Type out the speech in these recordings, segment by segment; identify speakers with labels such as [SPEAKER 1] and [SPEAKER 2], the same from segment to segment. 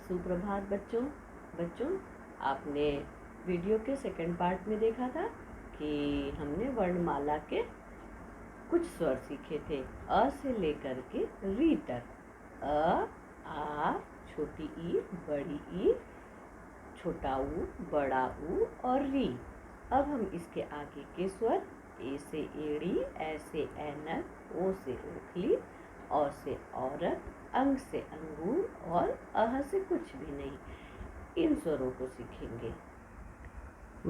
[SPEAKER 1] सुप्रभात बच्चों। आपने वीडियो के सेकंड पार्ट में देखा था कि हमने वर्णमाला के कुछ स्वर सीखे थे, अ से लेकर के री तक। अ, आ, छोटी ई, बड़ी ई, छोटा ऊ, बड़ा ऊ और री। अब हम इसके आगे के स्वर ए से एड़ी, ए से ऐनक, ओ से ओखली, औ से औरत, अंग से अंगूर और अह से कुछ भी नहीं, इन स्वरों को सीखेंगे।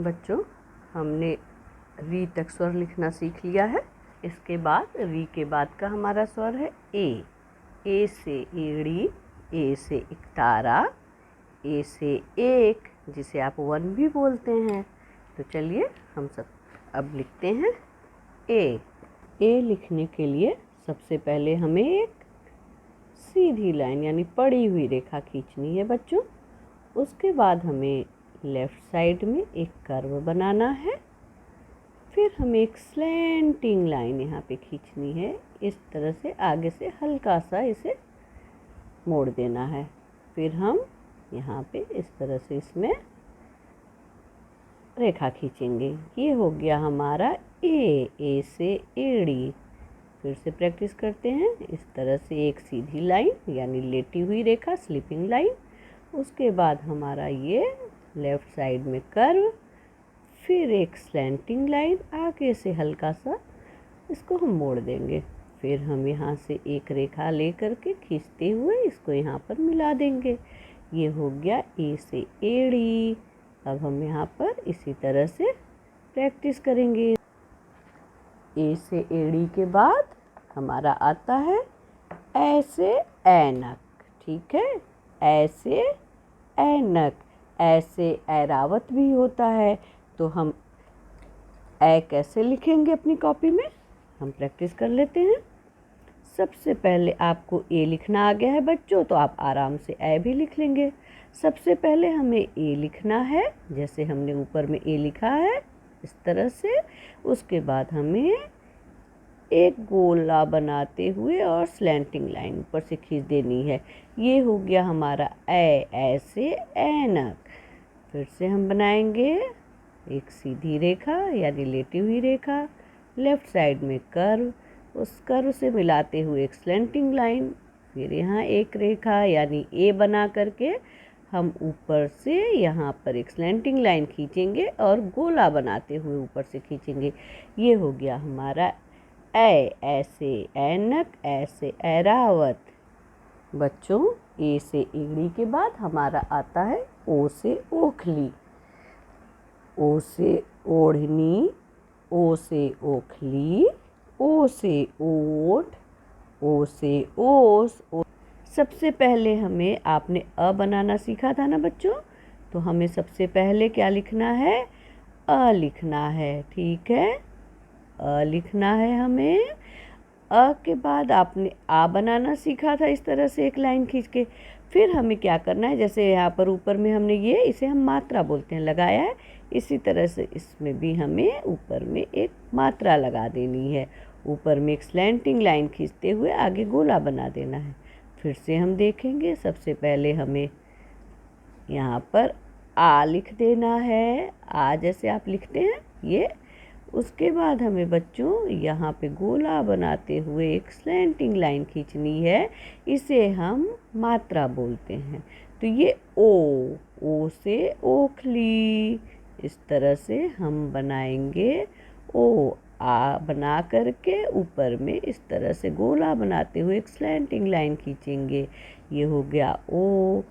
[SPEAKER 1] बच्चों, हमने री तक स्वर लिखना सीख लिया है। इसके बाद री के बाद का हमारा स्वर है ए। ए से एड़ी, ए से इकतारा, ए से एक, जिसे आप वन भी बोलते हैं। तो चलिए हम सब अब लिखते हैं ए। ए लिखने के लिए सबसे पहले हमें एक सीधी लाइन यानी पड़ी हुई रेखा खींचनी है बच्चों। उसके बाद हमें लेफ्ट साइड में एक कर्व बनाना है। फिर हमें एक स्लैंटिंग लाइन यहाँ पे खींचनी है। इस तरह से आगे से हल्का सा इसे मोड़ देना है। फिर हम यहाँ पे इस तरह से इसमें रेखा खींचेंगे। ये हो गया हमारा ए। ए से एड़ी। फिर से प्रैक्टिस करते हैं। इस तरह से एक सीधी लाइन यानी लेटी हुई रेखा, स्लीपिंग लाइन। उसके बाद हमारा ये लेफ्ट साइड में कर्व, फिर एक स्लैंटिंग लाइन, आगे से हल्का सा इसको हम मोड़ देंगे। फिर हम यहाँ से एक रेखा लेकर के खींचते हुए इसको यहाँ पर मिला देंगे। ये हो गया ए से एड़ी। अब हम यहाँ पर इसी तरह से प्रैक्टिस करेंगे। ए से एड़ी के बाद हमारा आता है ऐ से ऐनक। ठीक है, ऐ से ऐनक। ऐसे ऐरावत भी होता है। तो हम ऐ कैसे लिखेंगे अपनी कॉपी में, हम प्रैक्टिस कर लेते हैं। सबसे पहले आपको ए लिखना आ गया है बच्चों, तो आप आराम से ऐ भी लिख लेंगे। सबसे पहले हमें ए लिखना है, जैसे हमने ऊपर में ए लिखा है इस तरह से। उसके बाद हमें एक गोला बनाते हुए और स्लैंटिंग लाइन ऊपर से खींच देनी है। ये हो गया हमारा ऐ। ऐसे ऐनक। फिर से हम बनाएंगे एक सीधी रेखा यानी लेटी हुई रेखा, लेफ्ट साइड में कर्व, उस कर्व से मिलाते हुए एक स्लैंटिंग लाइन, फिर यहाँ एक रेखा यानी ए बना करके हम ऊपर से यहाँ पर एक स्लैंटिंग लाइन खींचेंगे और गोला बनाते हुए ऊपर से खींचेंगे। ये हो गया हमारा ऐ। ऐसे ऐनक, ऐसे ऐरावत। बच्चों, ए से एड़ी के बाद हमारा आता है ओ से ओखली। ओ से ओढ़नी, ओ से ओखली, ओ से ओठ, ओ से ओस। सबसे पहले हमें आपने अ बनाना सीखा था ना बच्चों, तो हमें सबसे पहले क्या लिखना है, अ लिखना है। ठीक है, अ लिखना है हमें। अ के बाद आपने आ बनाना सीखा था इस तरह से एक लाइन खींच के। फिर हमें क्या करना है, जैसे यहाँ पर ऊपर में हमने ये, इसे हम मात्रा बोलते हैं, लगाया है। इसी तरह से इसमें भी हमें ऊपर में एक मात्रा लगा देनी है। ऊपर में एक स्लैंटिंग लाइन खींचते हुए आगे गोला बना देना है। फिर से हम देखेंगे। सबसे पहले हमें यहाँ पर आ लिख देना है, आ जैसे आप लिखते हैं ये। उसके बाद हमें बच्चों यहाँ पे गोला बनाते हुए एक स्लैंटिंग लाइन खींचनी है। इसे हम मात्रा बोलते हैं। तो ये ओ से ओखली। इस तरह से हम बनाएंगे ओ। आ बना करके ऊपर में इस तरह से गोला बनाते हुए एक स्लैंटिंग लाइन खींचेंगे। ये हो गया ओ।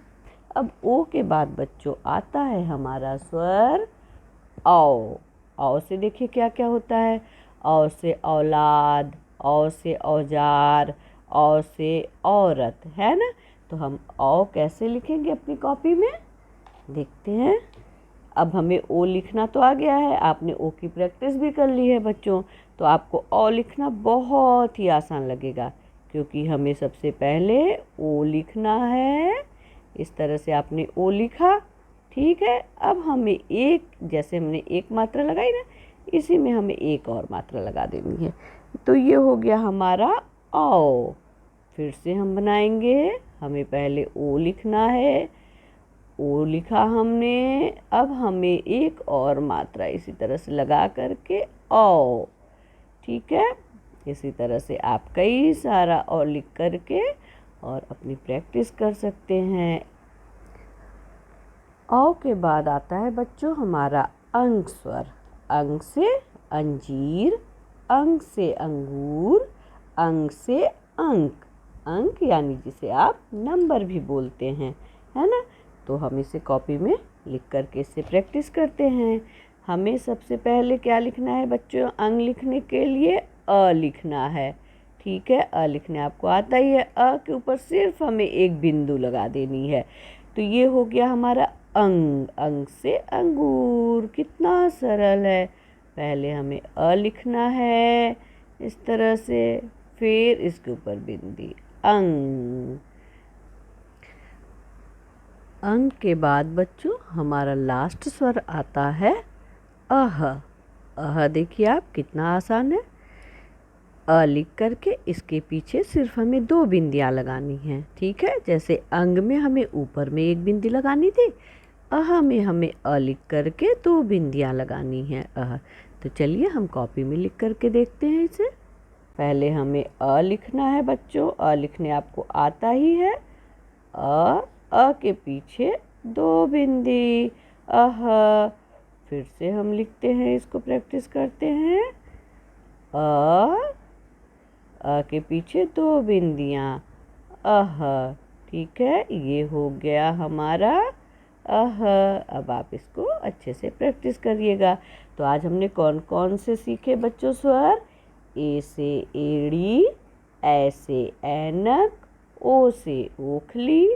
[SPEAKER 1] अब ओ के बाद बच्चों आता है हमारा स्वर औ। औ से देखिए क्या क्या होता है। औ से औलाद, औ से औजार, औ से औरत, है ना। तो हम औ कैसे लिखेंगे अपनी कॉपी में, देखते हैं। अब हमें ओ लिखना तो आ गया है, आपने ओ की प्रैक्टिस भी कर ली है बच्चों, तो आपको ओ लिखना बहुत ही आसान लगेगा, क्योंकि हमें सबसे पहले ओ लिखना है। इस तरह से आपने ओ लिखा। ठीक है, अब हमें एक, जैसे हमने एक मात्रा लगाई ना, इसी में हमें एक और मात्रा लगा देनी है। तो ये हो गया हमारा औ। फिर से हम बनाएंगे। हमें पहले ओ लिखना है, ओ लिखा हमने। अब हमें एक और मात्रा इसी तरह से लगा करके औ, ठीक है। इसी तरह से आप कई सारा और लिख करके और अपनी प्रैक्टिस कर सकते हैं। औ के बाद आता है बच्चों हमारा अंग स्वर। अंग से अंजीर, अंग से अंगूर, अंग से अंक। अंक यानी जिसे आप नंबर भी बोलते हैं, है ना। तो हम इसे कॉपी में लिख करके इससे प्रैक्टिस करते हैं। हमें सबसे पहले क्या लिखना है बच्चों? अंग लिखने के लिए अ लिखना है, ठीक है। अ लिखने आपको आता ही है। अ के ऊपर सिर्फ हमें एक बिंदु लगा देनी है। तो ये हो गया हमारा अंग। अंग से अंगूर। कितना सरल है। पहले हमें अ लिखना है इस तरह से, फिर इसके ऊपर बिंदी अंग। अंग के बाद बच्चों हमारा लास्ट स्वर आता है अह। अह देखिए आप, कितना आसान है। अ लिख करके इसके पीछे सिर्फ हमें 2 बिंदियाँ लगानी हैं, ठीक है। जैसे अंग में हमें ऊपर में 1 बिंदी लगानी थी, अह में हमें अ लिख करके 2 बिंदियाँ लगानी हैं अह। तो चलिए हम कॉपी में लिख करके देखते हैं इसे। पहले हमें अ लिखना है बच्चों। अ लिखने आपको आता ही है। अ के पीछे 2 बिंदी अह। फिर से हम लिखते हैं, इसको प्रैक्टिस करते हैं। अ के पीछे 2 बिंदियाँ अह, ठीक है। ये हो गया हमारा अह। अब आप इसको अच्छे से प्रैक्टिस करिएगा। तो आज हमने कौन कौन से सीखे बच्चों स्वर? ए से एड़ी, ऐ से ऐनक, ओ से ओखली,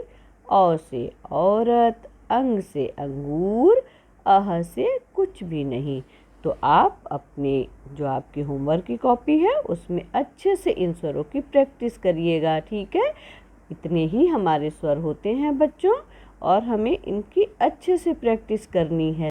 [SPEAKER 1] औ से औरत, अंग से अंगूर, अह से कुछ भी नहीं। तो आप अपने जो आपकी होमवर्क की कॉपी है उसमें अच्छे से इन स्वरों की प्रैक्टिस करिएगा, ठीक है। इतने ही हमारे स्वर होते हैं बच्चों, और हमें इनकी अच्छे से प्रैक्टिस करनी है।